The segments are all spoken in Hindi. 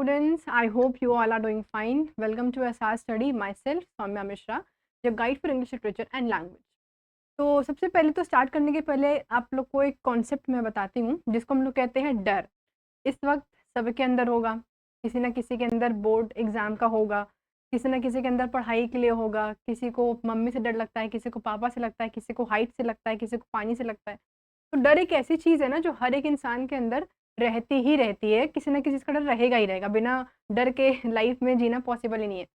students, I hope you all are doing fine. Welcome to SR Study. Myself, Soumya Mishra, your guide for English literature and language. तो सबसे पहले तो स्टार्ट करने के पहले आप लोग को एक कॉन्सेप्ट मैं बताती हूँ जिसको हम लोग कहते हैं डर। इस वक्त सबके अंदर होगा, किसी ना किसी के अंदर बोर्ड एग्जाम का होगा, किसी ना किसी के अंदर पढ़ाई के लिए होगा, किसी को मम्मी से डर लगता है, किसी को पापा से लगता है, किसी को हाइट से लगता है, किसी को पानी से लगता है। तो डर एक ऐसी चीज़ है ना जो हर एक इंसान के अंदर रहती ही रहती है, किसी ना किसी का डर रहेगा ही रहेगा, बिना डर के लाइफ में जीना पॉसिबल ही नहीं है।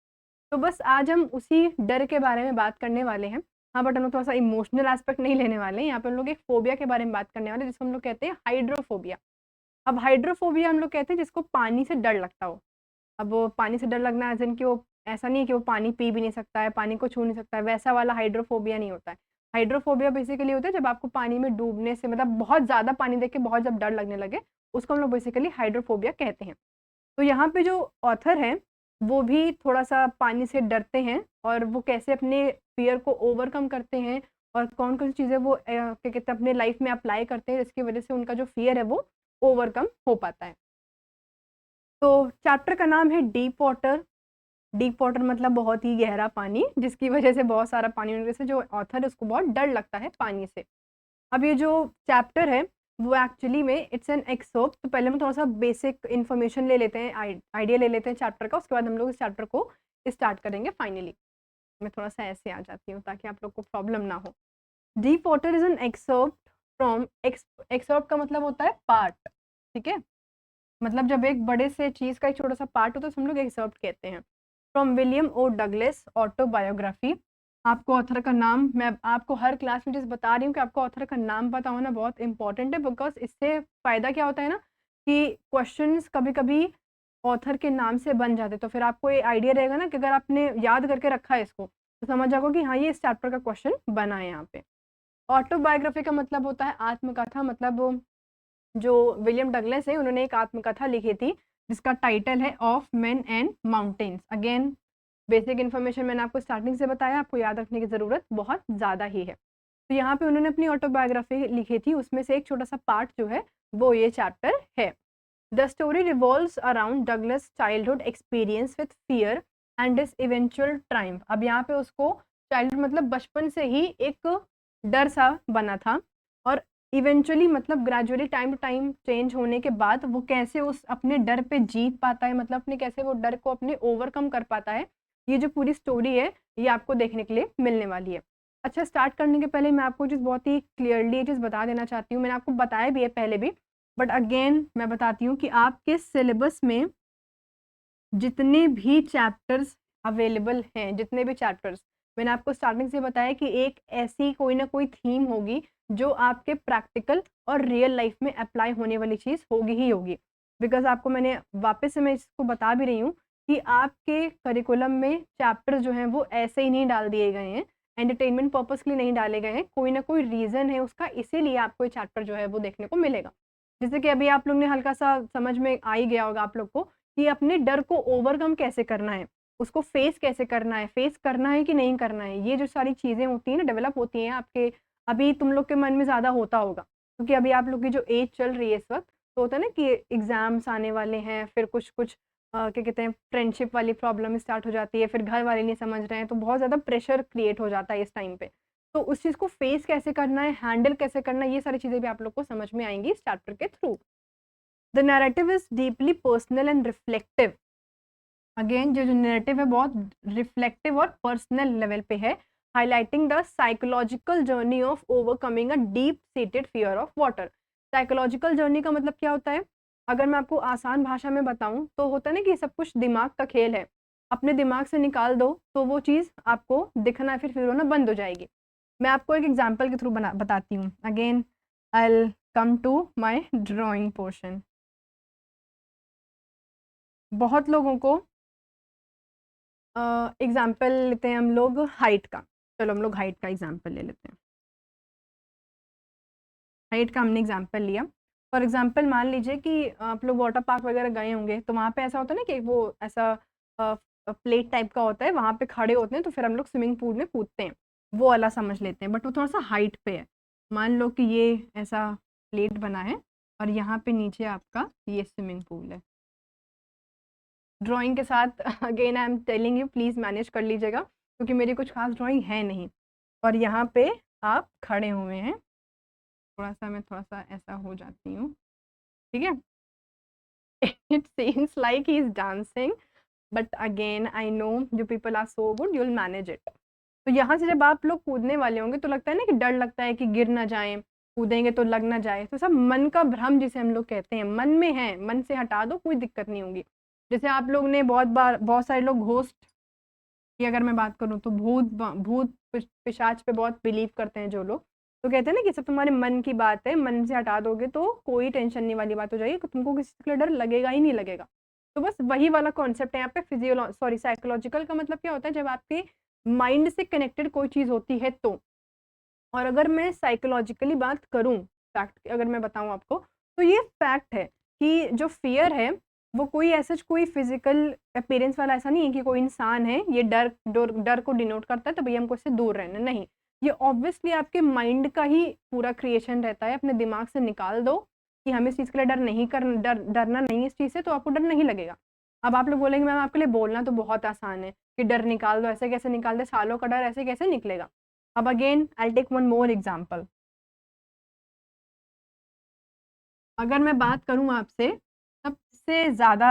तो बस आज हम उसी डर के बारे में बात करने वाले हैं। हाँ, बट हम लोग थोड़ा-सा इमोशनल एस्पेक्ट नहीं लेने वाले हैं, यहाँ पे हम लोग एक फ़ोबिया के बारे में बात करने वाले हैं जिसको हम लोग कहते हैं हाइड्रोफ़ोबिया। अब हाइड्रोफ़ोबिया हम लोग कहते हैं जिसको पानी से डर लगता हो। अब वो पानी से डर लगना एज़ इन कि वो ऐसा नहीं है कि वो पानी पी भी नहीं सकता है, पानी को छू नहीं सकता है, वैसा वाला हाइड्रोफ़ोबिया नहीं होता है। हाइड्रोफ़ोबिया बेसिकली होता है जब आपको पानी में डूबने से मतलब बहुत ज़्यादा पानी देख के बहुत जब डर लगने लगे, उसको हम लोग बेसिकली हाइड्रोफ़ोबिया कहते हैं। तो यहाँ पे जो ऑथर हैं, वो भी थोड़ा-सा पानी से डरते हैं और वो कैसे अपने फ़ियर को ओवरकम करते हैं और कौन-कौन सी चीज़ें वो क्या कहते हैं अपने लाइफ़ में अप्लाई करते हैं जिसकी वज़ह से उनका जो फ़ियर है वो ओवरकम हो पाता है। तो चैप्टर का नाम है डीप वाटर। डीप वाटर मतलब बहुत ही गहरा पानी, जिसकी वज़ह से बहुत सारा पानी होने की वज़ह से जो ऑथर है उसको बहुत डर लगता है पानी से। अब ये जो चैप्टर है वो एक्चुअली में इट्स एन एक्सर्प्ट। तो पहले हम थोड़ा-सा बेसिक इन्फॉर्मेशन ले लेते हैं, आइडिया ले लेते हैं चैप्टर का, उसके बाद हम लोग इस चैप्टर को स्टार्ट करेंगे फाइनली। मैं थोड़ा-सा ऐसे आ जाती हूँ ताकि आप लोग को प्रॉब्लम ना हो। Deep water is an excerpt from excerpt का मतलब होता है पार्ट, ठीक है? मतलब जब एक बड़े से चीज़ का एक छोटा-सा पार्ट होता है तो हम लोग एक्सर्प्ट कहते हैं। From William O Douglas autobiography. आपको ऑथर का नाम मैं आपको हर क्लास में जैसे बता रही हूँ कि आपको ऑथर का नाम पता होना बहुत इंपॉर्टेंट है, बिकॉज़ इससे फ़ायदा क्या होता है ना कि क्वेश्चंस कभी-कभी ऑथर के नाम से बन जाते हैं। तो फिर आपको ये आइडिया रहेगा ना कि अगर आपने याद करके रखा है इसको, तो समझ जाओगे कि हाँ, ये इस चैप्टर का क्वेश्चन बना है यहाँ पे। ऑटोबायोग्राफी का मतलब होता है आत्मकथा। मतलब जो विलियम डगलस है उन्होंने एक आत्मकथा लिखी थी जिसका टाइटल है of main and mountains. Again basic information मैंने आपको स्टार्टिंग से बताया, आपको याद रखने की ज़रूरत बहुत ज़्यादा ही है। तो यहाँ पे उन्होंने अपनी ऑटोबायोग्राफी लिखी थी, उसमें से एक छोटा-सा पार्ट जो है वो ये चैप्टर है। The story revolves around Douglas childhood experience with fear and his eventual Triumph. अब यहाँ पे उसको चाइल्डहुड मतलब बचपन से ही एक डर सा बना था और इवेंचुअली मतलब gradually time to time change होने के बाद वो कैसे उस अपने डर पे जीत पाता है, मतलब अपने कैसे वो डर को अपने ओवरकम कर पाता है, ये जो पूरी स्टोरी है ये आपको देखने के लिए मिलने वाली है। अच्छा, स्टार्ट करने के पहले मैं आपको चीज़ बहुत ही क्लियरली ये चीज़ बता देना चाहती हूँ, मैंने आपको बताया भी है पहले भी, बट अगेन मैं बताती हूँ कि आपके सिलेबस में जितने भी चैप्टर्स अवेलेबल हैं, जितने भी चैप्टर्स मैंने आपको स्टार्टिंग से बताया कि एक ऐसी कोई ना कोई थीम होगी जो आपके प्रैक्टिकल और रियल लाइफ में अप्लाई होने वाली चीज़ होगी ही होगी। बिकॉज़ आपको मैंने वापस से मैं इसको बता भी रही हूँ कि आपके करिकुलम में चैप्टर जो हैं वो ऐसे ही नहीं डाल दिए गए हैं, एंटरटेनमेंट पर्पज़ के लिए नहीं डाले गए हैं, कोई ना कोई रीज़न है उसका, इसीलिए आपको ये चैप्टर जो है वो देखने को मिलेगा। जैसे कि अभी आप लोग ने हल्का-सा समझ में आ ही गया होगा आप लोग को कि अपने डर को ओवरकम कैसे करना है, उसको फेस कैसे करना है, फेस करना है कि नहीं करना है। ये जो सारी चीज़ें होती हैं ना, डेवलप होती हैं आपके, अभी तुम लोग के मन में ज़्यादा होता होगा। क्योंकि अभी आप लोग की जो एज चल रही है इस वक़्त, तो होता है ना कि एग्ज़ाम्स आने वाले हैं, फिर कुछ-कुछ क्या कहते हैं फ्रेंडशिप वाली प्रॉब्लम स्टार्ट हो जाती है, फिर घर वाले नहीं समझ रहे हैं, तो बहुत ज़्यादा प्रेशर क्रिएट हो जाता है इस टाइम पे। तो उस चीज़ को फेस कैसे करना है, हैंडल कैसे करना है, ये सारी चीज़ें भी आप लोग को समझ में आएँगी इस चैप्टर के through. The narrative is deeply personal and reflective. Again जो नैरेटिव है बहुत रिफ्लेक्टिव और पर्सनल लेवल पे है, highlighting the psychological journey of overcoming a deep seated fear of water. Psychological journey का मतलब क्या होता है? अगर मैं आपको आसान भाषा में बताऊं तो होता है ना कि सब कुछ दिमाग का खेल है, अपने दिमाग से निकाल दो तो वो चीज़ आपको दिखना फिर होना बंद हो जाएगी। मैं आपको एक एग्जाम्पल के थ्रू बना बताती हूँ। Again I come to my drawing portion. बहुत लोगों को एग्जाम्पल लेते हैं हम लोग हाइट का। चलो हम लोग हाइट का एग्जाम्पल ले लेते हैं। हाइट का हमने एग्जाम्पल लिया। फॉर एग्जाम्पल मान लीजिए कि आप लोग वाटर पार्क वगैरह गए होंगे, तो वहाँ पे ऐसा होता है ना कि वो ऐसा प्लेट टाइप का होता है, वहाँ पे खड़े होते हैं तो फिर हम लोग स्विमिंग पूल में कूदते हैं, वो वाला समझ लेते हैं, बट वो थोड़ा सा हाइट पे है। मान लो कि ये ऐसा प्लेट बना है और यहाँ पे नीचे आपका ये स्विमिंग पूल है। ड्राइंग के साथ again I am telling you please manage कर लीजिएगा, क्योंकि मेरी कुछ खास ड्राइंग है नहीं। और यहाँ पे आप खड़े हुए हैं, मैं थोड़ा सा ऐसा हो जाती हूँ, ठीक है। It seems like he is dancing, but again I know you people are so good, you will manage it. तो यहाँ से जब आप लोग कूदने वाले होंगे तो लगता है ना कि डर लगता है कि गिर ना जाए, कूदेंगे तो लग ना जाए, तो सब मन का भ्रम जिसे हम लोग कहते हैं, मन में है, मन से हटा दो, कोई दिक्कत नहीं होगी। जैसे आप लोग ने बहुत सारे लोग घोस्ट की अगर मैं बात करूँ तो भूत पिशाच पे बहुत बिलीव करते हैं जो लोग, तो कहते हैं ना कि सब तुम्हारे मन की बात है, मन से हटा दोगे तो कोई टेंशन नहीं वाली बात हो जाएगी, तुमको किसी का डर लगेगा ही नहीं लगेगा। तो बस वही वाला कॉन्सेप्ट है यहाँ पे। साइकोलॉजिकल का मतलब क्या होता है, जब आपके माइंड से कनेक्टेड कोई चीज़ होती है तो। और अगर मैं साइकोलॉजिकली बात करूँ, फैक्ट अगर मैं बताऊँ आपको, तो ये फैक्ट है कि जो फियर है वो कोई ऐसा कोई फिजिकल अपीयरेंस वाला ऐसा नहीं है कि कोई इंसान है, ये डर को डिनोट करता है तो भैया हमको इससे दूर रहना, नहीं। ये ऑब्वियसली आपके माइंड का ही पूरा क्रिएशन रहता है। अपने दिमाग से निकाल दो कि हमें इस चीज़ के लिए डरना नहीं है इस चीज़ से, तो आपको डर नहीं लगेगा। अब आप लोग बोलेंगे मैम आपके लिए बोलना तो बहुत आसान है कि डर निकाल दो, ऐसे कैसे निकाल दे, सालों का डर ऐसे कैसे निकलेगा। अब again I take one more example. अगर मैं बात करूं आपसे सबसे ज़्यादा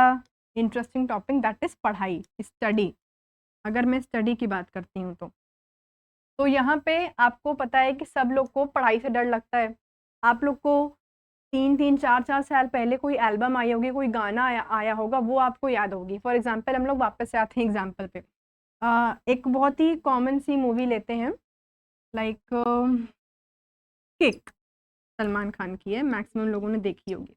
इंटरेस्टिंग टॉपिक, दैट इज़ पढ़ाई, स्टडी। अगर मैं स्टडी की बात करती हूँ तो यहाँ पे आपको पता है कि सब लोग को पढ़ाई से डर लगता है। आप लोग को 3-4 साल पहले कोई एल्बम आई होगी, कोई गाना आया होगा, वो आपको याद होगी। फॉर एग्जाम्पल हम लोग वापस से आते हैं एग्जाम्पल पे। एक बहुत ही कॉमन सी मूवी लेते हैं, लाइक किक, सलमान खान की है, मैक्सिमम लोगों ने देखी होगी।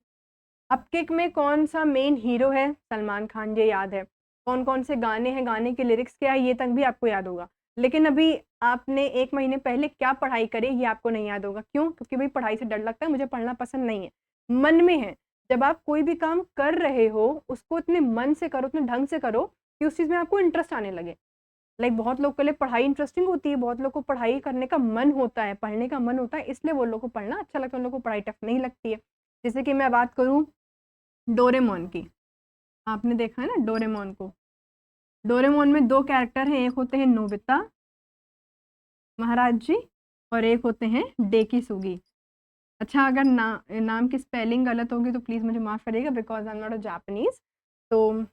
अब किक में कौन सा मेन हीरो है, सलमान खान, ये याद है। कौन कौन से गाने हैं, गाने के लिरिक्स क्या है, ये तक भी आपको याद होगा। लेकिन अभी आपने 1 महीने पहले क्या पढ़ाई करी ये आपको नहीं याद होगा। क्यों? क्योंकि भाई पढ़ाई से डर लगता है, मुझे पढ़ना पसंद नहीं है, मन में है। जब आप कोई भी काम कर रहे हो उसको इतने मन से करो, इतने ढंग से करो कि उस चीज़ में आपको इंटरेस्ट आने लगे। लाइक बहुत लोग के लिए पढ़ाई इंटरेस्टिंग होती है, बहुत लोग को पढ़ाई करने का मन होता है, पढ़ने का मन होता है, इसलिए वो लोग को पढ़ना अच्छा लगता है, उन लोग को पढ़ाई टफ नहीं लगती है। जैसे कि मैं बात करूँ डोरेमोन की, आपने देखा है ना डोरेमोन को। डोरेमोन में 2 कैरेक्टर हैं, एक होते हैं नोबिता महाराज जी और एक होते हैं डेकी सुगी। अच्छा, अगर नाम की स्पेलिंग गलत होगी तो प्लीज़ मुझे माफ़ करिएगा, because I am not a Japanese, तो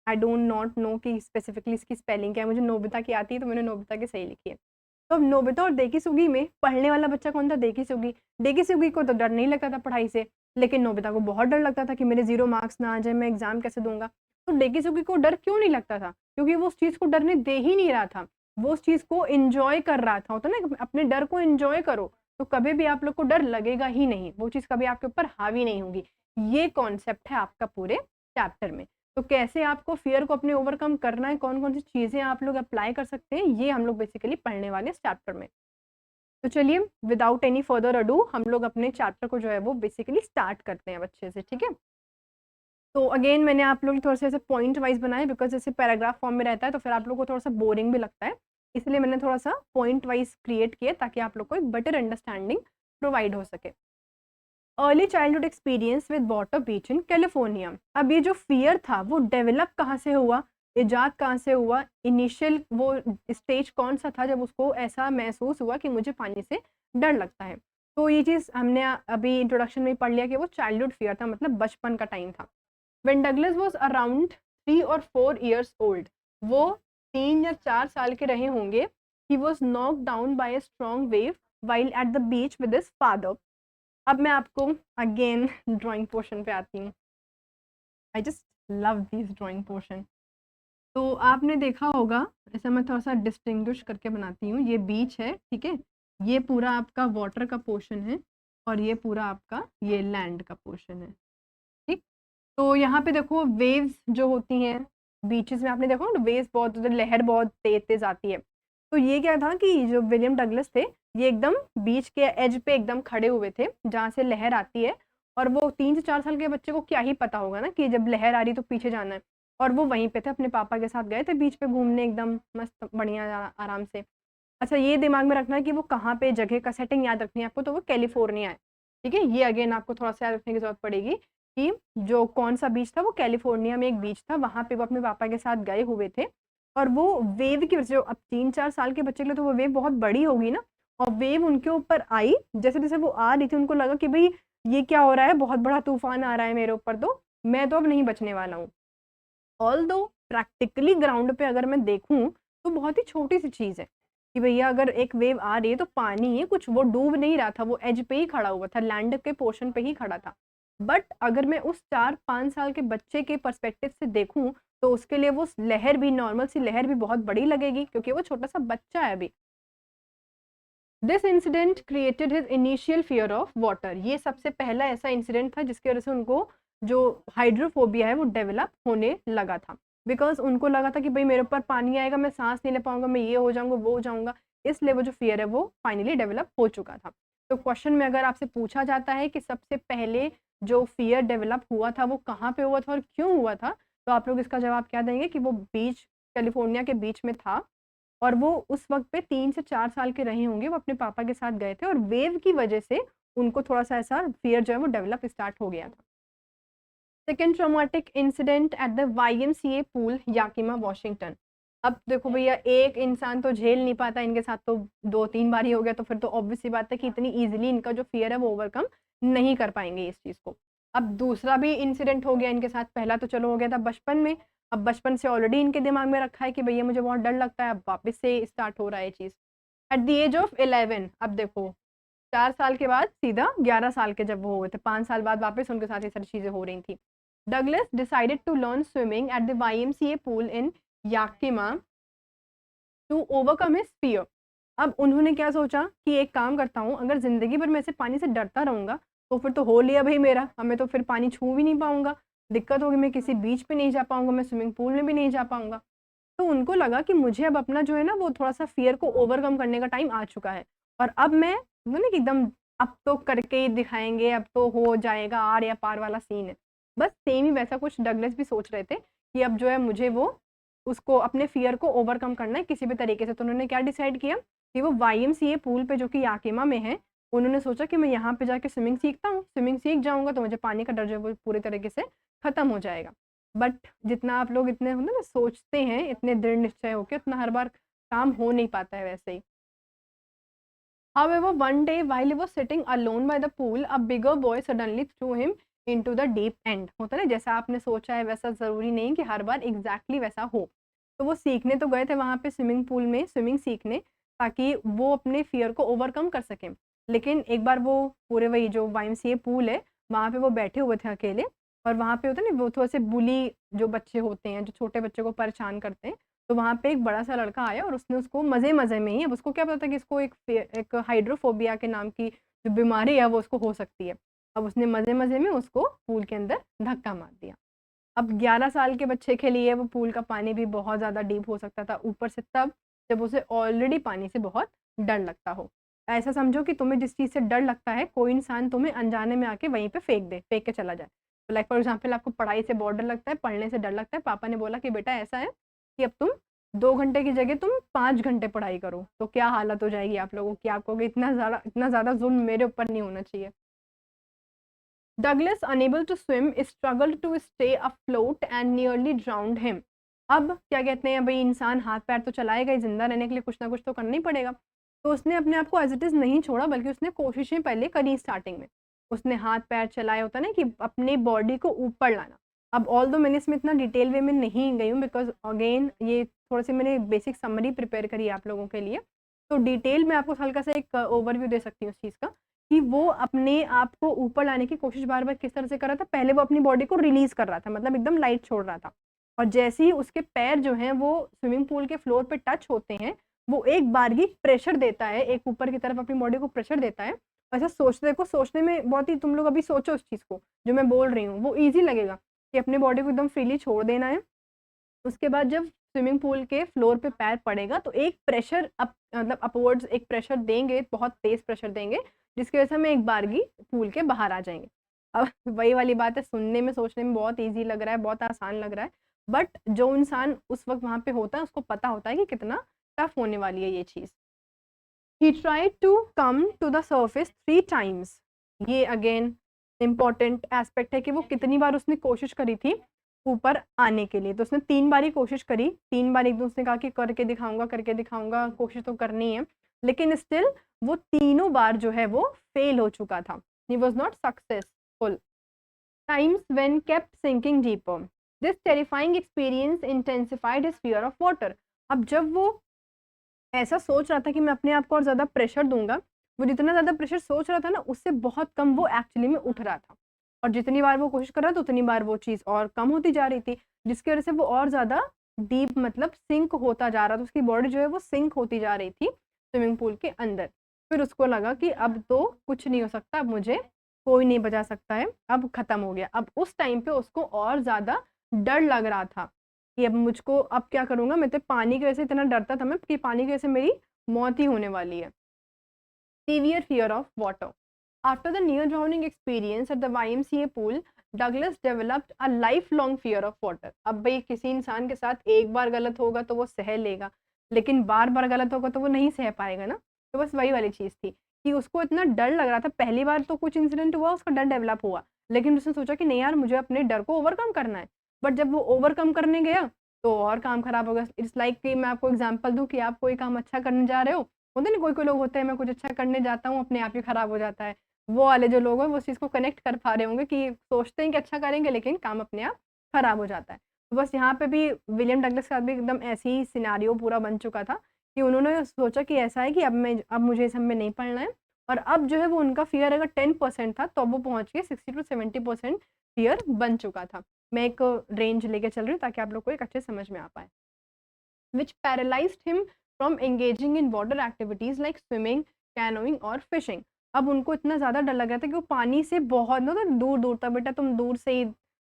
आई डोंट नॉट नो कि स्पेसिफिकली इसकी स्पेलिंग क्या है। मुझे नोबिता की आती है तो मैंने नोबिता की सही लिखी है। तो अब नोबिता और डेकी सुगी में पढ़ने वाला बच्चा कौन था? डेकी सुगी। डेकी सुगी को तो डर नहीं लगता था पढ़ाई से, लेकिन नोबिता को बहुत डर लगता था कि मेरे 0 मार्क्स ना आ जाए, मैं एग्जाम कैसे दूंगा। तो डेकी सुगी को डर क्यों नहीं लगता था? क्योंकि वो उस चीज़ को डरने दे ही नहीं रहा था, वो उस चीज़ को इंजॉय कर रहा था। होता ना, अपने डर को इंजॉय करो तो कभी भी आप लोग को डर लगेगा ही नहीं, वो चीज़ कभी आपके ऊपर हावी नहीं होगी। ये कॉन्सेप्ट है आपका पूरे चैप्टर में। तो कैसे आपको फियर को अपने ओवरकम करना है, कौन कौन सी चीज़ें आप लोग अप्लाई कर सकते हैं, ये हम लोग बेसिकली पढ़ने वाले इस चैप्टर में। तो चलिए विदाउट एनी फर्दर अडू हम लोग अपने चैप्टर को जो है वो बेसिकली स्टार्ट करते हैं अच्छे से, ठीक है। तो अगेन मैंने आप लोग थोड़ा सा ऐसे पॉइंट वाइज बनाए, बिकॉज जैसे पैराग्राफ फॉर्म में रहता है तो फिर आप लोग को थोड़ा सा बोरिंग भी लगता है, इसलिए मैंने थोड़ा सा पॉइंट वाइज क्रिएट किया ताकि आप लोग को एक बेटर अंडरस्टैंडिंग प्रोवाइड हो सके। Early childhood experience with water beach in California. अब ये जो फियर था वो डेवलप कहाँ से हुआ, इजाद कहाँ से हुआ, इनिशियल वो स्टेज कौन सा था जब उसको ऐसा महसूस हुआ कि मुझे पानी से डर लगता है। तो ये चीज़ हमने अभी इंट्रोडक्शन में पढ़ लिया कि वो चाइल्डहुड फियर था, मतलब बचपन का टाइम था। When Douglas was around 3 or 4 years old, वो 3 या 4 साल के रहे होंगे, he was knocked down by a strong wave while at the beach with his father। अब मैं आपको अगेन ड्राइंग पोर्शन पे आती हूँ। I just love this drawing portion. तो आपने देखा होगा, ऐसा मैं थोड़ा सा डिस्टिंग्विश करके बनाती हूँ, ये बीच है, ठीक है, ये पूरा आपका वाटर का पोर्शन है और ये पूरा आपका ये लैंड का पोर्शन है, ठीक। तो यहाँ पे देखो वेव्स जो होती हैं बीचेस में, आपने देखो ना वेव्स बहुत, लहर बहुत तेज तेज आती है। तो ये क्या था कि जो विलियम डगलस थे ये एकदम बीच के एज पे एकदम खड़े हुए थे जहाँ से लहर आती है, और वो 3 से 4 साल के बच्चे को क्या ही पता होगा ना कि जब लहर आ रही तो पीछे जाना है। और वो वहीं पे थे, अपने पापा के साथ गए थे बीच पे घूमने, एकदम मस्त बढ़िया आराम से। अच्छा, ये दिमाग में रखना है कि वो कहाँ पे, जगह का सेटिंग याद रखनी है आपको, तो वो कैलिफोर्निया है, ठीक है। ये अगेन आपको थोड़ा सा याद रखने की जरूरत पड़ेगी कि जो कौन सा बीच था, वो कैलिफोर्निया में एक बीच था, वहां पे वो अपने पापा के साथ गए हुए थे। और वो वेव की वजह से, अब 3-4 साल के बच्चे के लिए तो वो वेव बहुत बड़ी होगी ना, और वेव उनके ऊपर आई, जैसे जैसे वो आ रही थी उनको लगा कि भाई ये क्या हो रहा है, बहुत बड़ा तूफान आ रहा है मेरे ऊपर, तो मैं तो अब नहीं बचने वाला हूँ। ऑल दो प्रैक्टिकली ग्राउंड पे अगर मैं देखूं तो बहुत ही छोटी सी चीज है कि भैया अगर एक वेव आ रही है तो पानी है, कुछ वो डूब नहीं रहा था, वो एज पे ही खड़ा हुआ था, लैंड के पोर्शन पे ही खड़ा था। बट अगर मैं उस 4-5 साल के बच्चे के पर्सपेक्टिव से देखूं तो उसके लिए वो लहर भी, नॉर्मल सी लहर भी बहुत बड़ी लगेगी, क्योंकि वो छोटा सा बच्चा है अभी। This incident created his initial fear of water, ये सबसे पहला ऐसा इंसिडेंट था जिसकी वजह से उनको जो हाइड्रोफोबिया है वो डेवलप होने लगा था। बिकॉज उनको लगा था कि भाई मेरे ऊपर पानी आएगा, मैं सांस नहीं ले पाऊंगा, मैं ये हो जाऊंगा, वो हो जाऊंगा, इसलिए वो जो फियर है वो फाइनली डेवलप हो चुका था। तो क्वेश्चन में अगर आपसे पूछा जाता है कि सबसे पहले जो फियर डेवलप हुआ था वो कहाँ पे हुआ था और क्यों हुआ था, तो आप लोग इसका जवाब क्या देंगे कि वो बीच, कैलिफोर्निया के बीच में था। और वो उस वक्त पे 3 से 4 साल के रहे होंगे, वो अपने पापा के साथ गए थे, और वेव की वजह से उनको थोड़ा सा ऐसा फियर जो है वो डेवलप स्टार्ट हो गया था। Second traumatic incident at the YMCA pool, Yakima, Washington. अब देखो भैया, एक इंसान तो झेल नहीं पाता, इनके साथ तो 2-3 बार ही हो गया, तो फिर तो ऑब्वियस सी बात है कि इतनी इजीली इनका जो फियर है वो ओवरकम नहीं कर पाएंगे इस चीज को। अब दूसरा भी इंसिडेंट हो गया इनके साथ, पहला तो चलो हो गया था बचपन में, अब बचपन से ऑलरेडी इनके दिमाग में रखा है कि भैया मुझे बहुत डर लगता है, अब वापस से स्टार्ट हो रहा है ये चीज। एट द एज ऑफ 11, अब देखो 4 साल के बाद सीधा 11 साल के जब वो हुए थे, 5 साल बाद वापस उनके साथ ये सारी चीजें हो रही थी। Douglas decided to learn swimming at the YMCA pool in Yakima to overcome his fear. अब उन्होंने क्या सोचा कि एक काम करता हूँ, अगर जिंदगी भर मैं ऐसे पानी से डरता रहूंगा तो फिर तो हो लिया भाई मेरा, हमें तो फिर पानी छू भी नहीं पाऊंगा, दिक्कत होगी, मैं किसी बीच पे नहीं जा पाऊंगा, मैं स्विमिंग पूल में भी नहीं जा पाऊंगा। तो उनको लगा कि मुझे अब अपना जो है ना वो थोड़ा सा फियर को ओवरकम करने का टाइम आ चुका है, और अब मैं वो ना कि एकदम अब तो करके ही दिखाएंगे, अब तो हो जाएगा, आर या पार वाला सीन है। बस सेम ही वैसा कुछ डगलस भी सोच रहे थे कि अब जो है मुझे वो उसको अपने फियर को ओवरकम करना है किसी भी तरीके से। तो उन्होंने क्या डिसाइड किया कि वो YMCA पूल पे जो कि याकिमा में है, उन्होंने सोचा कि मैं यहाँ पे जाके स्विमिंग सीखता हूँ, स्विमिंग सीख जाऊंगा तो मुझे पानी का डर जो है वो पूरे तरीके से खत्म हो जाएगा। बट जितना आप लोग इतने होते ना सोचते हैं, इतने दृढ़ निश्चय होके, उतना हर बार काम हो नहीं पाता है वैसे ही। However, one day while he was sitting alone by the pool, a bigger boy suddenly threw him into the deep end. होता है ना, जैसा आपने सोचा है वैसा जरूरी नहीं कि हर बार एग्जैक्टली वैसा हो। तो वो सीखने तो गए थे वहां पे स्विमिंग पूल में स्विमिंग सीखने, ताकि वो अपने फियर को ओवरकम कर सकें। लेकिन एक बार वो पूरे वही जो YMCA पूल है वहां पे वो बैठे हुए थे अकेले, और वहां पे होता है ना वो थोड़े से बुली जो बच्चे होते हैं जो छोटे बच्चे को परेशान करते हैं, तो वहां पे एक बड़ा सा लड़का आया और उसने उसको मजे मजे में ही, अब उसको क्या पता था कि इसको एक हाइड्रोफोबिया के नाम की जो बीमारी है वो उसको हो सकती है। अब उसने मजे मजे में उसको पूल के अंदर धक्का मार दिया। अब 11 साल के बच्चे के लिए वो पूल का पानी भी बहुत ज्यादा डीप हो सकता था, ऊपर से तब जब उसे ऑलरेडी पानी से बहुत डर लगता हो। ऐसा समझो कि तुम्हें जिस चीज से डर लगता है कोई इंसान तुम्हें अनजाने में आके वहीं पे फेंक के चला जाए। तो लाइक फॉर एग्जाम्पल, आपको पढ़ाई से बहुत डर लगता है, पढ़ने से डर लगता है, पापा ने बोला कि बेटा ऐसा है कि अब तुम 2 घंटे की जगह तुम 5 घंटे पढ़ाई करो, तो क्या हालत हो जाएगी आप लोगों की, आप कहोगे इतना ज्यादा जुल्म मेरे ऊपर नहीं होना चाहिए। Douglas, unable to swim, struggled to stay afloat and nearly drowned him. अब क्या कहते हैं, भाई इंसान हाथ पैर तो चलाएगा ही, जिंदा रहने के लिए कुछ ना कुछ तो करना ही पड़ेगा। तो उसने अपने आप को एज इट इज नहीं छोड़ा, बल्कि उसने कोशिशें पहले करी स्टार्टिंग में। उसने हाथ पैर चलाए, होता ना कि अपने बॉडी को ऊपर लाना। अब ऑल दो मैंने इसमें इतना डिटेल वे में नहीं गई हूँ, बिकॉज अगेन ये थोड़ी सी मैंने बेसिक समरी प्रिपेयर करी है आप लोगों के लिए, तो डिटेल में आपको हल्का सा एक ओवरव्यू दे सकती हूँ उस चीज़ का कि वो अपने आप को ऊपर लाने की कोशिश बार बार किस तरह से कर रहा था। पहले वो अपनी बॉडी को रिलीज कर रहा था, मतलब एकदम लाइट छोड़ रहा था, और जैसे ही उसके पैर जो हैं वो स्विमिंग पूल के फ्लोर पे टच होते हैं, वो एक बारगी प्रेशर देता है, एक ऊपर की तरफ अपनी बॉडी को प्रेशर देता है। ऐसा सोचते देखो, सोचने में बहुत ही, तुम लोग अभी सोचो उस चीज को जो मैं बोल रही हूँ, वो ईजी लगेगा कि अपने बॉडी को एकदम फ्रीली छोड़ देना है। उसके बाद जब स्विमिंग पूल के फ्लोर पे पैर पड़ेगा तो एक प्रेशर अप, मतलब अपवर्ड्स एक प्रेशर देंगे, बहुत तेज प्रेशर देंगे, जिसकी वजह से हम एक बारगी पूल के बाहर आ जाएंगे। अब वही वाली बात है, सुनने में सोचने में बहुत इजी लग रहा है, बहुत आसान लग रहा है, बट जो इंसान उस वक्त वहां पे होता है उसको पता होता है कि कितना टफ होने वाली है ये चीज। He tried to come to the surface 3 times. ये अगेन इम्पॉर्टेंट एस्पेक्ट है कि वो कितनी बार उसने कोशिश करी थी ऊपर आने के लिए। तो उसने 3 बार ही कोशिश करी, 3 बार एकदम उसने कहा कि करके दिखाऊंगा, कोशिश तो करनी है, लेकिन स्टिल वो तीनों बार जो है वो फेल हो चुका था। He was not successful. Times when kept sinking deeper. This terrifying experience intensified his fear of water. अब जब वो ऐसा सोच रहा था कि मैं अपने आप को और ज़्यादा प्रेशर दूंगा, वो जितना ज़्यादा प्रेशर सोच रहा था ना, उससे बहुत कम वो एक्चुअली में उठ रहा था। और जितनी बार वो कोशिश कर रहा था उतनी बार वो चीज़ और कम होती जा रही थी, जिसकी वजह से वो और ज़्यादा डीप मतलब सिंक होता जा रहा था। उसकी बॉडी जो है वो सिंक होती जा रही थी स्विमिंग पूल के अंदर। फिर उसको लगा कि अब तो कुछ नहीं हो सकता, अब मुझे कोई नहीं बचा सकता है, अब खत्म हो गया। अब उस टाइम पे उसको और ज़्यादा डर लग रहा था कि अब मुझको अब क्या करूँगा, मैं तो पानी की वजह से इतना डरता था मैं कि पानी की वजह से मेरी मौत ही होने वाली है। Severe fear of water. After the near drowning experience at the YMCA pool, Douglas developed a lifelong fear of water. अब भाई किसी इंसान के साथ एक बार गलत होगा तो वो सह लेगा, लेकिन बार बार गलत होगा तो वो नहीं सह पाएगा ना। तो बस वही वाली चीज़ थी कि उसको इतना डर लग रहा था। पहली बार तो कुछ इंसिडेंट हुआ, उसका डर डेवलप हुआ, लेकिन उसने सोचा कि नहीं यार, मुझे अपने डर को ओवरकम करना है। बट जब वो ओवरकम करने गया तो और काम खराब हो गया। इट्स लाइक कि मैं आपको एग्जाम्पल दूं कि आप कोई काम अच्छा करने जा रहे हो, होते नहीं कोई कोई लोग होते हैं, मैं कुछ अच्छा करने जाता हूँ अपने आप ही खराब हो जाता है। वो वाले जो लोग हैं वो उस चीज़ को कनेक्ट कर पा रहे होंगे कि सोचते हैं कि अच्छा करेंगे लेकिन काम अपने आप खराब हो जाता है। तो बस यहाँ पे भी विलियम डगलस के साथ भी एकदम ऐसी ही सिनारियो पूरा बन चुका था कि उन्होंने सोचा कि ऐसा है कि अब मुझे इस सब में नहीं पढ़ना है। और अब जो है वो उनका फियर अगर 10% था तो अब वो पहुंच के 60 to 70% फियर बन चुका था। मैं एक रेंज लेके चल रही हूँ ताकि आप लोग को एक अच्छे समझ में आ पाए। which paralyzed him from engaging in water activities like swimming, canoeing और fishing. अब उनको इतना ज़्यादा डर लग रहा था कि वो पानी से बहुत ना तो दूर दूर तक, बेटा तुम दूर से ही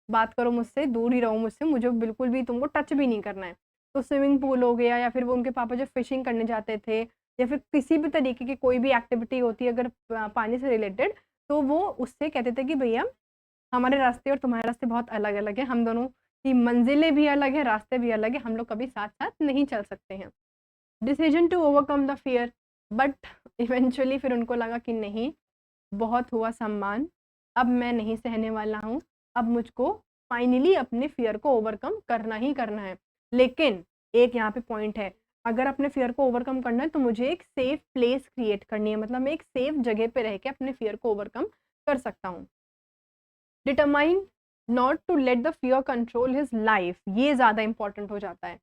बात करो मुझसे, दूर ही रहो मुझसे, मुझे बिल्कुल भी तुमको टच भी नहीं करना है। तो स्विमिंग पूल हो गया, या फिर वो उनके पापा जो फिशिंग करने जाते थे, या फिर किसी भी तरीके की कोई भी एक्टिविटी होती है अगर पानी से रिलेटेड, तो वो उससे कहते थे कि भैया हमारे रास्ते और तुम्हारे रास्ते बहुत अलग अलग है, हम दोनों की मंजिलें भी अलग है, रास्ते भी अलग है, हम लोग कभी साथ साथ नहीं चल सकते हैं। Decision to overcome the fear, but eventually फिर उनको लगा कि नहीं, बहुत हुआ सम्मान, अब मैं नहीं सहने वाला हूँ, अब मुझको फाइनली अपने फियर को ओवरकम करना ही करना है। लेकिन एक यहाँ पे पॉइंट है, अगर अपने फियर को ओवरकम करना है तो मुझे एक सेफ प्लेस क्रिएट करनी है, मतलब मैं एक सेफ जगह पे रह के अपने फियर को ओवरकम कर सकता हूँ। Determine not to let the fear control his life, ये ज़्यादा इंपॉर्टेंट हो जाता है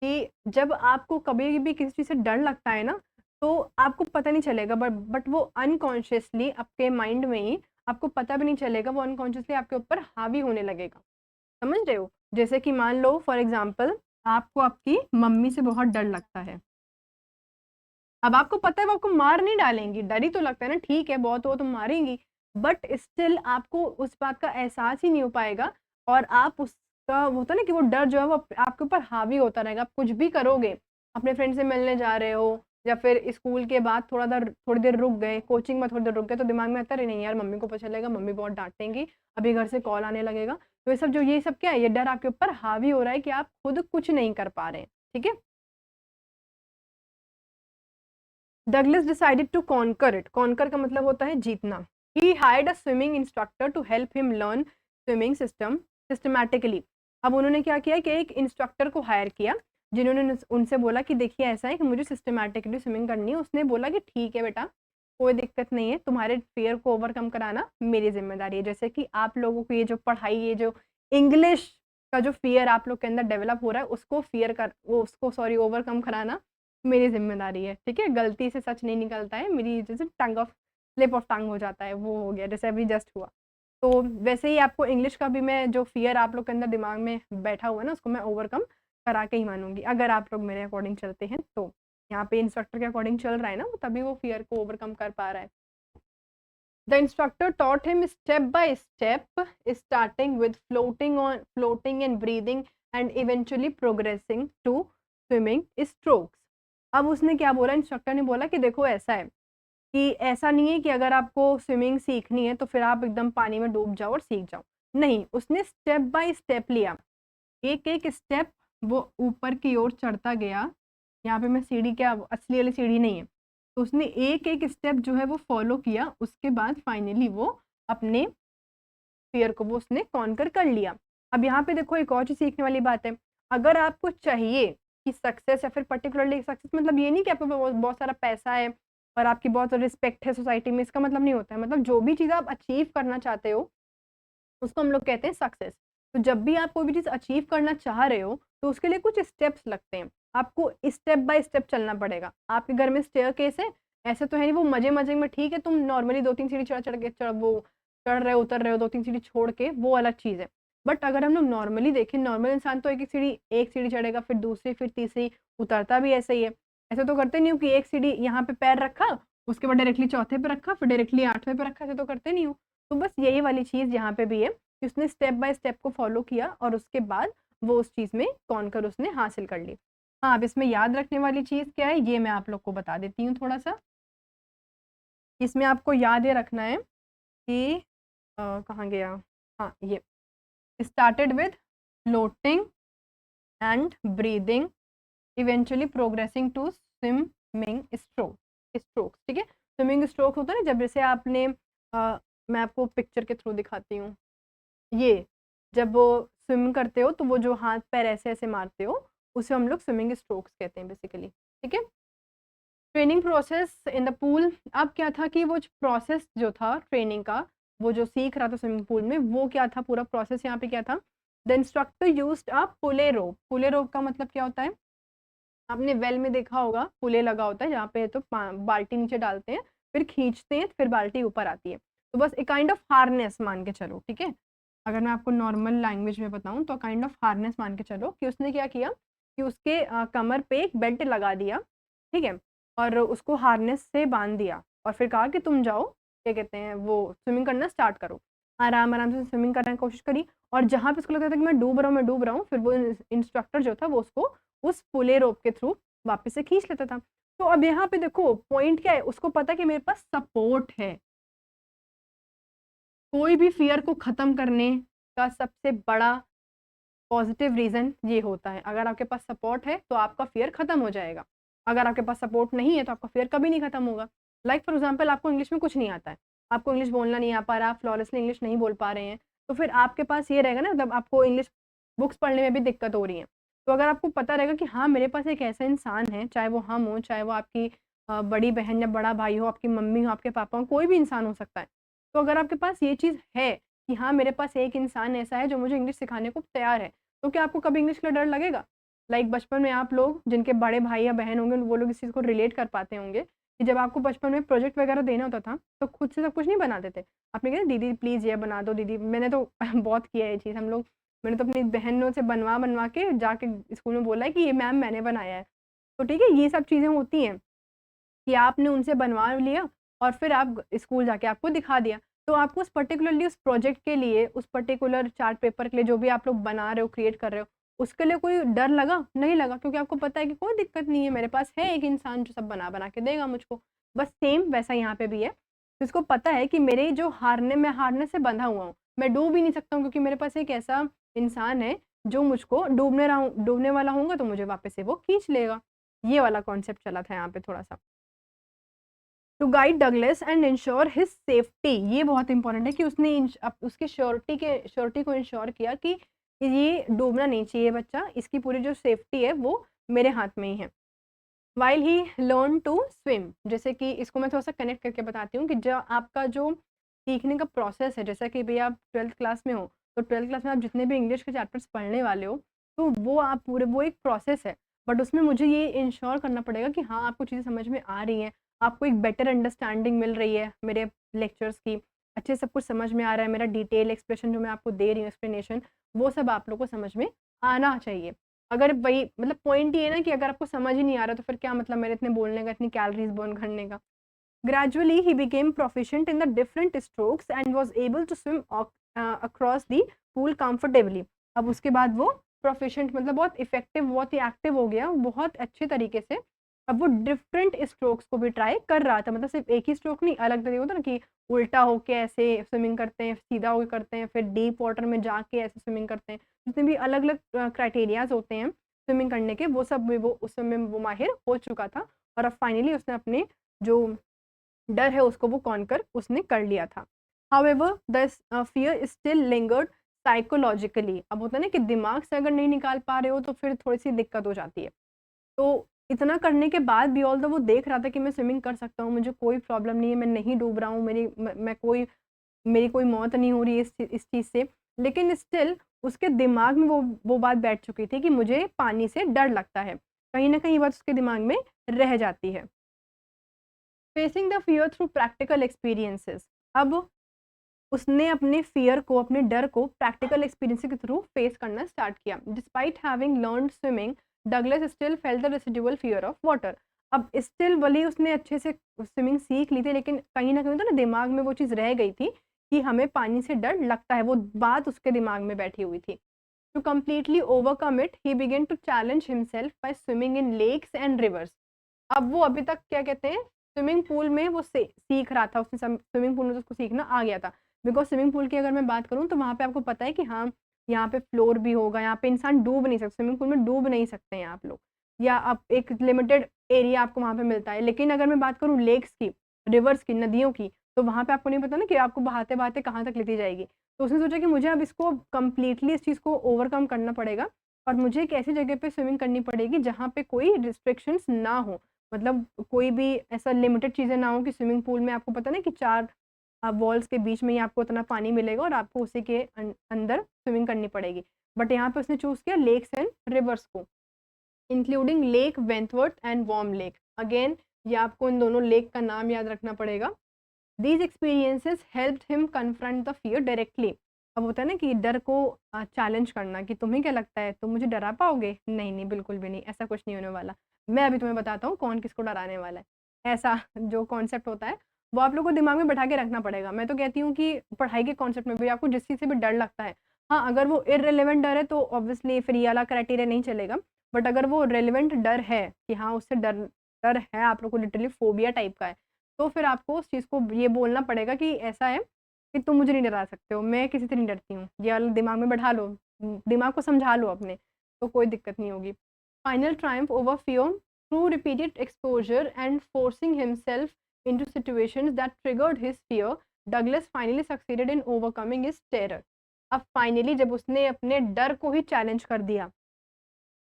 कि जब आपको कभी भी किसी चीज़ से डर लगता है ना, तो आपको पता नहीं चलेगा, बट वो अनकॉन्शियसली आपके माइंड में ही, आपको पता भी नहीं चलेगा, वो अनकॉन्शियसली आपके ऊपर हावी होने लगेगा। समझ रहे हो? जैसे कि मान लो फॉर एग्जाम्पल आपको आपकी मम्मी से बहुत डर लगता है। अब आपको पता है वो आपको मार नहीं डालेंगी, डर ही तो लगता है ना, ठीक है बहुत हो तो मारेंगी, बट स्टिल आपको उस बात का एहसास ही नहीं हो पाएगा, और आप उसका होता है ना कि वो डर जो है वो आपके ऊपर हावी होता रहेगा। आप कुछ भी करोगे, अपने फ्रेंड से मिलने जा रहे हो, या फिर स्कूल के बाद थोड़ी देर रुक गए, कोचिंग में थोड़ी देर रुक गए, तो दिमाग में आता है नहीं यार मम्मी को पता चलेगा, मम्मी बहुत डांटेंगी, अभी घर से कॉल आने लगेगा। तो ये सब क्या है, ये डर आपके ऊपर हावी हो रहा है कि आप खुद कुछ नहीं कर पा रहे हैं। ठीक है, Douglas decided to conquer it. Conquer का मतलब होता है जीतना। He hired a swimming instructor to help him learn swimming systematically. अब उन्होंने क्या किया कि एक इंस्ट्रक्टर को हायर किया, जिन्होंने उनसे बोला कि देखिए ऐसा है कि मुझे सिस्टमैटिकली स्विमिंग करनी है। उसने बोला कि ठीक है बेटा, कोई दिक्कत नहीं है, तुम्हारे फियर को ओवरकम कराना मेरी जिम्मेदारी है। जैसे कि आप लोगों को ये जो पढ़ाई, ये जो इंग्लिश का जो फियर आप लोग के अंदर डेवलप हो रहा है, उसको ओवरकम कराना मेरी ज़िम्मेदारी है। ठीक है, गलती से सच नहीं निकलता है, मेरी जैसे स्लिप ऑफ टंग हो जाता है, वो हो गया जैसे अभी जस्ट हुआ। तो वैसे ही आपको इंग्लिश का भी, मैं जो फ़ियर आप लोग के अंदर दिमाग में बैठा हुआ है ना, उसको मैं ओवरकम करा के ही मानूँगी, अगर आप लोग मेरे अकॉर्डिंग चलते हैं तो। यहाँ पे इंस्ट्रक्टर के अकॉर्डिंग चल रहा है ना, तभी वो फ़ियर को ओवरकम कर पा रहा है। The instructor taught him step by step, starting with floating and breathing, and eventually progressing to swimming strokes. अब उसने क्या बोला, इंस्ट्रक्टर ने बोला कि देखो ऐसा है कि ऐसा नहीं है कि अगर आपको स्विमिंग सीखनी है तो फिर आप एकदम पानी में डूब जाओ और सीख जाओ। नहीं, उसने स्टेप बाय स्टेप लिया, एक एक स्टेप वो ऊपर की ओर चढ़ता गया। यहाँ पे मैं सीढ़ी, क्या असली वाली सीढ़ी नहीं है, तो उसने एक एक स्टेप जो है वो फॉलो किया। उसके बाद फाइनली वो अपने फियर को वो उसने कॉन्कर कर लिया। अब यहाँ पे देखो एक और चीज़ सीखने वाली बात है, अगर आपको चाहिए कि सक्सेस या फिर पर्टिकुलरली सक्सेस, मतलब ये नहीं कि आपके पास बहुत बहुत सारा पैसा है और आपकी बहुत रिस्पेक्ट है सोसाइटी में, इसका मतलब नहीं होता है। मतलब जो भी चीज़ आप अचीव करना चाहते हो उसको हम लोग कहते हैं सक्सेस। तो जब भी आप कोई भी चीज़ अचीव करना चाह रहे हो तो उसके लिए कुछ स्टेप्स लगते हैं, आपको स्टेप बाय स्टेप चलना पड़ेगा। आपके घर में स्टेयरकेस है, ऐसे तो है नहीं वो मजे मजे में, ठीक है तुम नॉर्मली 2-3 सीढ़ी चढ़ चढ़ के चढ़ रहे हो उतर रहे हो, 2-3 सीढ़ी छोड़ के, वो अलग चीज़ है। बट अगर हम लोग नॉर्मली देखें, नॉर्मल इंसान तो एक सीढ़ी चढ़ेगा, फिर दूसरी, फिर तीसरी, उतरता भी ऐसे ही है। ऐसे तो करते नहीं हो कि एक सीढ़ी यहाँ पे पैर रखा, उसके बाद डायरेक्टली चौथे पे रखा, फिर डायरेक्टली 8वें पे रखा, ऐसे तो करते नहीं हो। तो बस यही वाली चीज़ यहाँ पे भी है कि उसने स्टेप बाय स्टेप को फॉलो किया और उसके बाद वो उस चीज़ में कॉन्कर उसने हासिल कर ली। हाँ, अब इसमें याद रखने वाली चीज़ क्या है, ये मैं आप लोग को बता देती हूँ थोड़ा-सा। इसमें आपको याद ये रखना है कि कहाँ गया? हाँ, ये started with floating and breathing, eventually progressing to swimming strokes, ठीक है? स्विमिंग स्ट्रोक्स होता है ना, जब जैसे आपने मैं आपको पिक्चर के थ्रू दिखाती हूँ। ये जब वो स्विम करते हो तो वो जो हाथ पैर ऐसे-ऐसे मारते हो, उसे हम लोग स्विमिंग स्ट्रोक्स कहते हैं बेसिकली, ठीक है? Training process in the pool, अब क्या था कि वो प्रोसेस जो था ट्रेनिंग का, वो जो सीख रहा था स्विमिंग पूल में, वो क्या था, पूरा प्रोसेस यहाँ पे क्या था? द इंस्ट्रक्टर यूज्ड अ पुले रोप। पुले रोप का मतलब क्या होता है? आपने वेल में देखा होगा, पुले लगा होता है जहाँ पे तो बाल्टी नीचे डालते हैं, फिर खींचते हैं, फिर बाल्टी ऊपर आती है। तो बस एक काइंड ऑफ हार्नेस मान के चलो, ठीक है? अगर मैं आपको नॉर्मल लैंग्वेज में बताऊँ तो काइंड ऑफ हार्नेस मान के चलो कि उसने क्या किया कि उसके कमर पे एक बेल्ट लगा दिया, ठीक है? और उसको हार्नेस से बांध दिया और फिर कहा कि तुम जाओ, क्या कहते हैं, वो स्विमिंग करना स्टार्ट करो। आराम-आराम से स्विमिंग करने की कोशिश करी और जहाँ पे उसको लगता था कि मैं डूब रहा हूँ, फिर वो इंस्ट्रक्टर जो था वो उसको उस पुले रोप के थ्रू वापस से खींच लेता था। तो अब यहाँ पे देखो पॉइंट क्या है, उसको पता है कि मेरे पास सपोर्ट है। कोई भी फ़ियर को ख़त्म करने का सबसे बड़ा पॉज़िटिव रीज़न ये होता है। अगर आपके पास सपोर्ट है तो आपका फ़ियर ख़त्म हो जाएगा। अगर आपके पास सपोर्ट नहीं है तो आपका फ़ियर कभी नहीं ख़त्म होगा। लाइक फॉर एग्ज़ाम्पल आपको इंग्लिश में कुछ नहीं आता है। आपको इंग्लिश बोलना नहीं आ पा रहा, आप फ्लॉलेसली इंग्लिश नहीं बोल पा रहे हैं। तो फिर आपके पास ये रहेगा ना, मतलब आपको इंग्लिश बुक्स पढ़ने में भी दिक्कत हो रही है। तो अगर आपको पता रहेगा कि हाँ, मेरे पास एक ऐसा इंसान है, चाहे वो हम हों, चाहे वो आपकी बड़ी बहन या बड़ा भाई हो, आपकी मम्मी हो, आपके पापा हो, कोई भी इंसान हो सकता है। तो अगर आपके पास ये चीज़ है कि हाँ, मेरे पास एक इंसान ऐसा है जो मुझे इंग्लिश सिखाने को तैयार है, तो क्या आपको कभी इंग्लिश के लिए डर लगेगा? लाइक बचपन में आप लोग जिनके बड़े भाई या बहन होंगे, वो लोग इस चीज़ को रिलेट कर पाते होंगे कि जब आपको बचपन में प्रोजेक्ट वगैरह देना होता था, तो खुद से सब कुछ नहीं बनाते थे। आपने कहा दीदी प्लीज़ ये बना दो दीदी, मैंने तो बहुत किया है ये चीज़, मैंने तो अपनी बहनों से बनवा-बनवा के जाके स्कूल में बोला है कि ये मैम मैंने बनाया है। तो ठीक है, ये सब चीज़ें होती हैं कि आपने उनसे बनवा लिया और फिर आप स्कूल जाके आपको दिखा दिया। तो आपको उस पर्टिकुलरली उस प्रोजेक्ट के लिए, उस पर्टिकुलर चार्ट पेपर के लिए जो भी आप लोग बना रहे हो, क्रिएट कर रहे हो, उसके लिए कोई डर लगा? नहीं लगा, क्योंकि आपको पता है कि कोई दिक्कत नहीं है, मेरे पास है एक इंसान जो सब बना-बना के देगा मुझको। बस सेम वैसा यहाँ पे भी है। जिसको पता है कि मेरे जो मैं हारने से बंधा हुआ हूँ, मैं डूब ही नहीं सकता हूँ क्योंकि मेरे पास एक ऐसा इंसान है जो मुझको डूबने वाला होऊँगा तो मुझे वापस से वो खींच लेगा। ये वाला कॉन्सेप्ट चला था यहाँ पे थोड़ा-सा। To guide Douglas and ensure his safety, ये बहुत इंपॉर्टेंट है कि उसने उसकी श्योरिटी को इंश्योर किया कि ये डूबना नहीं चाहिए बच्चा, इसकी पूरी जो सेफ्टी है वो मेरे हाथ में ही है। While he learn to swim, जैसे कि इसको मैं थोड़ा सा कनेक्ट करके बताती हूँ कि जो आपका जो सीखने का प्रोसेस है, जैसा कि भई आप 12th क्लास में हो, तो 12th क्लास में आप जितने भी इंग्लिश के चैप्टर्स पढ़ने वाले हो, तो वो आप पूरे वो एक प्रोसेस है। बट उसमें मुझे ये इंश्योर करना पड़ेगा कि हाँ, आपको चीज़ें समझ में आ रही हैं, आपको एक बेटर अंडरस्टैंडिंग मिल रही है मेरे लेक्चर्स की, अच्छे से सब कुछ समझ में आ रहा है, मेरा डिटेल एक्सप्रेशन जो मैं आपको दे रही हूँ एक्सप्लेनेशन, वो सब आप लोग को समझ में आना चाहिए। अगर वही मतलब पॉइंट ये है ना कि अगर आपको समझ ही नहीं आ रहा तो फिर क्या मतलब मेरे इतने बोलने का, इतनी कैलोरीज़ बर्न करने का। Gradually, he became proficient in the different strokes and was able to swim across the pool comfortably. अब उसके बाद वो proficient मतलब बहुत इफेक्टिव, बहुत ही एक्टिव हो गया, बहुत अच्छे तरीके से। अब वो डिफरेंट स्ट्रोक्स को भी ट्राई कर रहा था, मतलब सिर्फ एक ही स्ट्रोक नहीं, अलग तरीके होता है ना कि उल्टा होके ऐसे स्विमिंग करते हैं, सीधा होके करते हैं, फिर डीप वाटर में जाके ऐसे स्विमिंग करते हैं। जितने भी अलग अलग क्राइटेरियाज होते हैं स्विमिंग करने के, वो सब में वो उस समय वो माहिर हो चुका था और अब फाइनली उसने अपने जो डर है उसको वो कॉन्कर उसने कर लिया था। However the fear still lingered psychologically. अब होता है ना कि दिमाग से अगर नहीं निकाल पा रहे हो तो फिर थोड़ी सी दिक्कत हो जाती है। तो इतना करने के बाद भी ऑल्दो वो देख रहा था कि मैं स्विमिंग कर सकता हूँ, मुझे कोई प्रॉब्लम नहीं है, मैं नहीं डूब रहा हूँ, मेरी कोई मौत नहीं हो रही है इस चीज़ से, लेकिन स्टिल उसके दिमाग में वो बात बैठ चुकी थी कि मुझे पानी से डर लगता है। कहीं न कहीं ये बात उसके दिमाग में रह जाती है। Facing the fear through practical experiences. अब उसने अपने फियर को, अपने डर को प्रैक्टिकल एक्सपीरियंस के थ्रू फेस करना स्टार्ट किया। Despite having learned swimming, Douglas still felt the residual fear of water. अब स्टिल भले उसने अच्छे से स्विमिंग सीख ली थी, लेकिन कहीं न कहीं तो ना दिमाग में वो चीज़ रह गई थी कि हमें पानी से डर लगता है, वो बात उसके दिमाग में बैठी हुई थी। To completely overcome it, he began to challenge himself by swimming in lakes and rivers. अब वो अभी तक क्या कहते हैं, स्विमिंग पूल में वो सीख रहा था, उसने स्विमिंग पूल में तो उसको सीखना आ गया था। बिकॉज़ स्विमिंग पूल की अगर मैं बात करूँ तो वहाँ पे आपको पता है कि हाँ, यहाँ पे फ्लोर भी होगा, यहाँ पे इंसान डूब नहीं सकता, स्विमिंग पूल में डूब नहीं सकते हैं आप लोग, या आप एक लिमिटेड एरिया आपको वहाँ पे मिलता है। लेकिन अगर मैं बात करूँ लेक्स की, रिवर्स की, नदियों की, तो वहाँ पे आपको नहीं पता ना कि आपको बहाते-बहाते कहाँ तक लेती जाएगी। तो उसने सोचा कि मुझे अब इसको कंप्लीटली इस चीज़ को ओवरकम करना पड़ेगा और मुझे एक ऐसी जगह पे स्विमिंग करनी पड़ेगी जहाँ पे कोई रिस्ट्रिक्शंस ना हो। मतलब कोई भी ऐसा लिमिटेड चीज़ें ना हो कि स्विमिंग पूल में आपको पता ना कि 4 वॉल्स के बीच में ही आपको उतना पानी मिलेगा और आपको उसी के अंदर स्विमिंग करनी पड़ेगी। बट यहाँ पे उसने चूज़ किया लेक्स एंड रिवर्स को, including lake Wentworth and warm lake. Again ये आपको इन दोनों लेक का नाम याद रखना पड़ेगा। These experiences helped him confront the fear directly. अब होता है ना कि डर को चैलेंज करना कि तुम्हें क्या लगता है, तुम मुझे डरा पाओगे? नहीं, नहीं, बिल्कुल भी नहीं, ऐसा कुछ नहीं होने वाला। मैं अभी तुम्हें बताता हूँ कौन किसको डराने वाला है। ऐसा जो कॉन्सेप्ट होता है, वो आप लोग को दिमाग में बैठा के रखना पड़ेगा। मैं तो कहती हूँ कि पढ़ाई के कॉन्सेप्ट में भी आपको जिस चीज़ से भी डर लगता है, हाँ, अगर वो इर्रेलेवेंट डर है तो ऑब्वियसली फिर ये वाला क्राइटेरिया नहीं चलेगा। बट अगर वो रेलेवेंट डर है कि हाँ, उससे डर डर है, आप लोग को लिटरली फोबिया टाइप का है, तो फिर आपको उस चीज़ को ये बोलना पड़ेगा कि ऐसा है कि तुम मुझे नहीं डरा सकते हो, मैं किसी से नहीं डरती हूँ। ये वाला दिमाग में बैठा लो, दिमाग को समझा लो अपने, तो कोई दिक्कत नहीं होगी। Final Triumph over fear through repeated exposure and forcing himself into situations that triggered his fear, Douglas finally succeeded in overcoming his terror. अब फाइनली जब उसने अपने डर को ही चैलेंज कर दिया,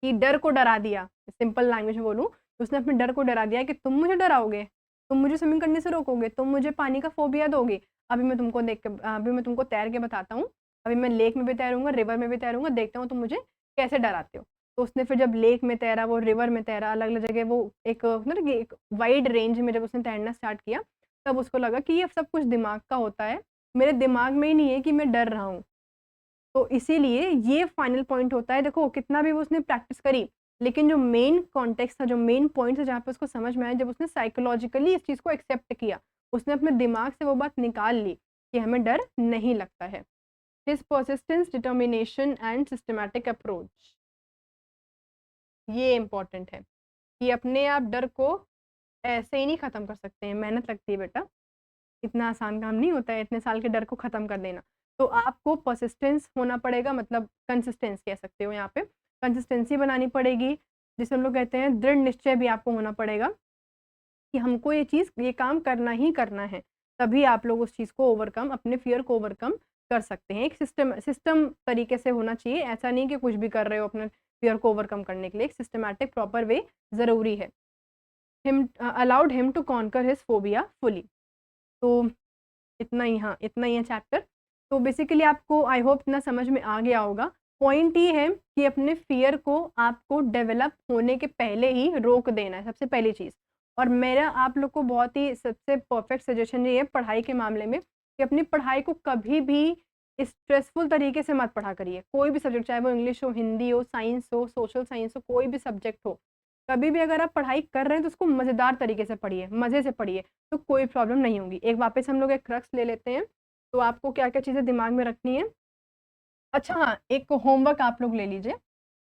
कि डर को डरा दिया, सिंपल लैंग्वेज में बोलूँ, तो उसने अपने डर को डरा दिया कि तुम मुझे डराओगे, तुम मुझे स्विमिंग करने से रोकोगे, तुम मुझे पानी का फ़ोबिया दोगे। अभी मैं तुमको तैर के बताता हूँ, अभी मैं लेक में भी तैरूँगा, रिवर में भी तैरूँगा, देखता हूँ तुम मुझे कैसे डराते हो। तो उसने फिर जब लेक में तैरा, वो रिवर में तैरा, अलग-अलग जगह वो एक होता है ना कि एक वाइड रेंज में जब उसने तैरना स्टार्ट किया, तब उसको लगा कि ये सब कुछ दिमाग का होता है, मेरे दिमाग में ही नहीं है कि मैं डर रहा हूँ। तो इसीलिए ये फाइनल पॉइंट होता है, देखो कितना भी वो उसने प्रैक्टिस करी, लेकिन जो मेन कॉन्टेक्स्ट था, जो मेन पॉइंट था जहाँ पे उसको समझ में आया, जब उसने साइकोलॉजिकली इस चीज़ को एक्सेप्ट किया, उसने अपने दिमाग से वो बात निकाल ली कि हमें डर नहीं लगता है। His persistence, determination and systematic approach, ये इम्पोर्टेंट है कि अपने आप डर को ऐसे ही नहीं खत्म कर सकते हैं, मेहनत लगती है बेटा, इतना आसान काम नहीं होता है इतने साल के डर को खत्म कर देना। तो आपको परसिस्टेंस होना पड़ेगा, मतलब कंसिस्टेंस कह सकते हो यहाँ पे, कंसिस्टेंसी बनानी पड़ेगी, जिसे हम लोग कहते हैं दृढ़ निश्चय भी आपको होना पड़ेगा कि हमको ये काम करना ही करना है। तभी आप लोग उस चीज़ को ओवरकम, अपने फ़ियर को ओवरकम कर सकते हैं। एक सिस्टम तरीके से होना चाहिए, ऐसा नहीं कि कुछ भी कर रहे हो अपने फ़ियर को ओवरकम करने के लिए, एक सिस्टमैटिक प्रॉपर वे ज़रूरी है। Allowed him to conquer his phobia fully. तो इतना ही, हाँ, इतना ही है चैप्टर। तो बेसिकली आपको आई होप इतना समझ में आ गया होगा। पॉइंट ये है कि अपने फ़ियर को आपको डेवलप होने के पहले ही रोक देना है, सबसे पहली चीज़। और मेरा आप लोग को बहुत ही सबसे परफेक्ट सजेशन ये है पढ़ाई के मामले में कि अपनी पढ़ाई को कभी भी स्ट्रेसफुल तरीके से मत पढ़ा करिए। कोई भी सब्जेक्ट, चाहे वो इंग्लिश हो, हिंदी हो, साइंस हो, सोशल साइंस हो, कोई भी सब्जेक्ट हो। कभी भी अगर आप पढ़ाई कर रहे हैं तो उसको मज़ेदार तरीके से पढ़िए, मज़े से पढ़िए। तो कोई प्रॉब्लम नहीं होगी। एक वापस हम लोग एक क्रक्स ले लेते हैं, तो आपको क्या-क्या चीज़ें दिमाग में रखनी है। अच्छा हाँ, एक होमवर्क आप लोग ले लीजिए।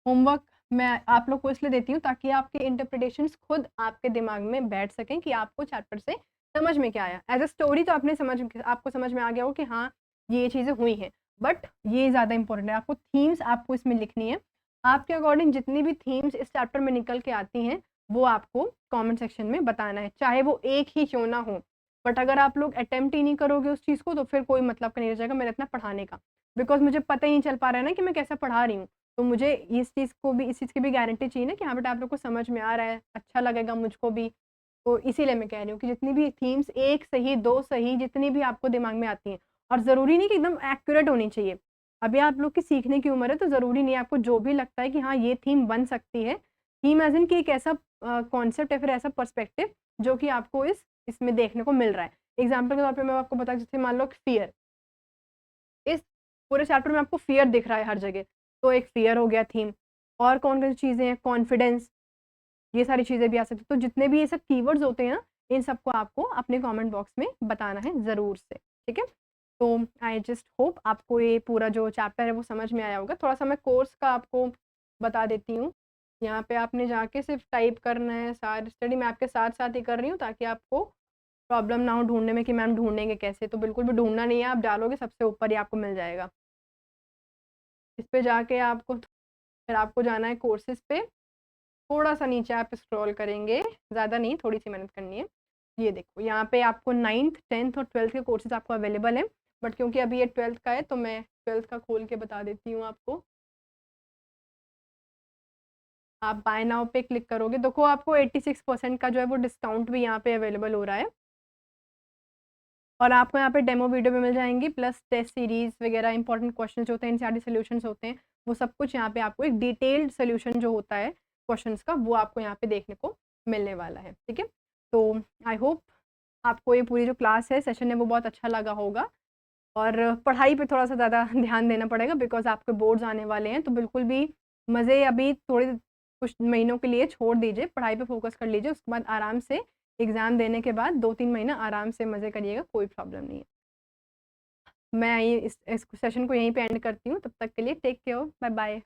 होमवर्क मैं आप लोग को इसलिए देती हूँ ताकि आपके इंटरप्रिटेशंस खुद आपके दिमाग में बैठ सकें कि आपको चैप्टर से समझ में क्या आया। एज़ अ स्टोरी तो आपको समझ में आ गया हो कि हाँ, ये चीज़ें हुई हैं। बट ये ज़्यादा इम्पोर्टेंट है, आपको थीम्स आपको इसमें लिखनी है। आपके अकॉर्डिंग जितनी भी थीम्स इस चैप्टर में निकल के आती हैं, वो आपको कमेंट सेक्शन में बताना है। चाहे वो एक ही क्यों ना हो। बट अगर आप लोग अटेम्प्ट ही नहीं करोगे उस चीज़ को तो फिर कोई मतलब का नहीं रह जाएगा मेरा इतना पढ़ाने का, बिकॉज मुझे पता ही नहीं चल पा रहा है ना कि मैं कैसा पढ़ा रही हूँ। तो मुझे इस चीज़ की भी गारंटी चाहिए ना कि हाँ बेटा आप लोग को समझ में आ रहा है, अच्छा लगेगा मुझको भी। तो इसीलिए मैं कह रही हूँ कि जितनी भी थीम्स, एक सही, दो सही, जितनी भी आपको दिमाग में आती हैं, और ज़रूरी नहीं कि एकदम एक्यूरेट होनी चाहिए। अभी आप लोग की सीखने की उम्र है, तो ज़रूरी नहीं है, आपको जो भी लगता है कि हाँ ये थीम बन सकती है, थीम एज़ इन कि एक ऐसा कॉन्सेप्ट या फिर ऐसा पर्सपेक्टिव जो कि आपको इसमें देखने को मिल रहा है। एग्ज़ाम्पल के तौर पे मैं आपको बताऊँ, जैसे मान लो फ़ियर, इस पूरे चैप्टर में आपको फ़ियर दिख रहा है हर जगह, तो एक फ़ियर हो गया थीम। और कौन-कौन सी चीज़ें हैं, कॉन्फिडेंस, ये सारी चीज़ें भी आ सकती हैं। तो जितने भी ये सब कीवर्ड्स होते हैं ना, इन सबको आपको अपने कमेंट बॉक्स में बताना है ज़रूर से, ठीक है? तो आई जस्ट होप आपको ये पूरा जो चैप्टर है वो समझ में आया होगा। थोड़ा-सा मैं कोर्स का आपको बता देती हूँ। यहाँ पे आपने जाके सिर्फ टाइप करना है, सारी स्टडी मैं आपके साथ-साथ ही कर रही हूँ ताकि आपको प्रॉब्लम ना हो ढूँढने में कि मैम ढूँढेंगे कैसे? तो बिल्कुल भी ढूँढना नहीं है, आप डालोगे सबसे ऊपर ही आपको मिल जाएगा। इस पे जाके आपको फिर आपको जाना है कोर्सेज़ पे, थोड़ा-सा नीचे आप स्क्रॉल करेंगे, ज़्यादा नहीं, थोड़ी-सी मेहनत करनी है। ये देखो, यहाँ पे आपको 9th, 10th और 12th के कोर्सेज़ आपको अवेलेबल हैं, बट क्योंकि अभी ये 12th का है, तो मैं 12th का खोल के बता देती हूँ आपको। आप बाय नाउ पे क्लिक करोगे, देखो आपको 86% का जो है वो डिस्काउंट भी यहाँ पे अवेलेबल हो रहा है। और आपको यहाँ पे डेमो वीडियो भी मिल जाएँगी, प्लस टेस्ट सीरीज़ वगैरह, इंपॉर्टेंट क्वेश्चंस जो होते हैं, एनसीईआरटी सॉल्यूशंस होते हैं, वो सब कुछ यहाँ पे आपको एक डिटेल्ड सॉल्यूशन जो होता है क्वेश्चंस का, वो आपको यहाँ पे देखने को मिलने वाला है, ठीक है? तो आई होप आपको ये पूरी जो क्लास है, सेशन है, वो बहुत अच्छा लगा होगा। और पढ़ाई पे थोड़ा-सा ज़्यादा ध्यान देना पड़ेगा, बिकॉज़ आपके बोर्ड्स आने वाले हैं, तो बिल्कुल भी मज़े अभी थोड़े कुछ महीनों के लिए छोड़ दीजिए, पढ़ाई पे फ़ोकस कर लीजिए, उसके बाद आराम से एग्ज़ाम देने के बाद 2-3 महीना आराम से मज़े करिएगा, कोई प्रॉब्लम नहीं है। मैं ये इस सेशन को यहीं पे एंड करती हूँ, तब तक के लिए टेक केयर, बाय-बाय।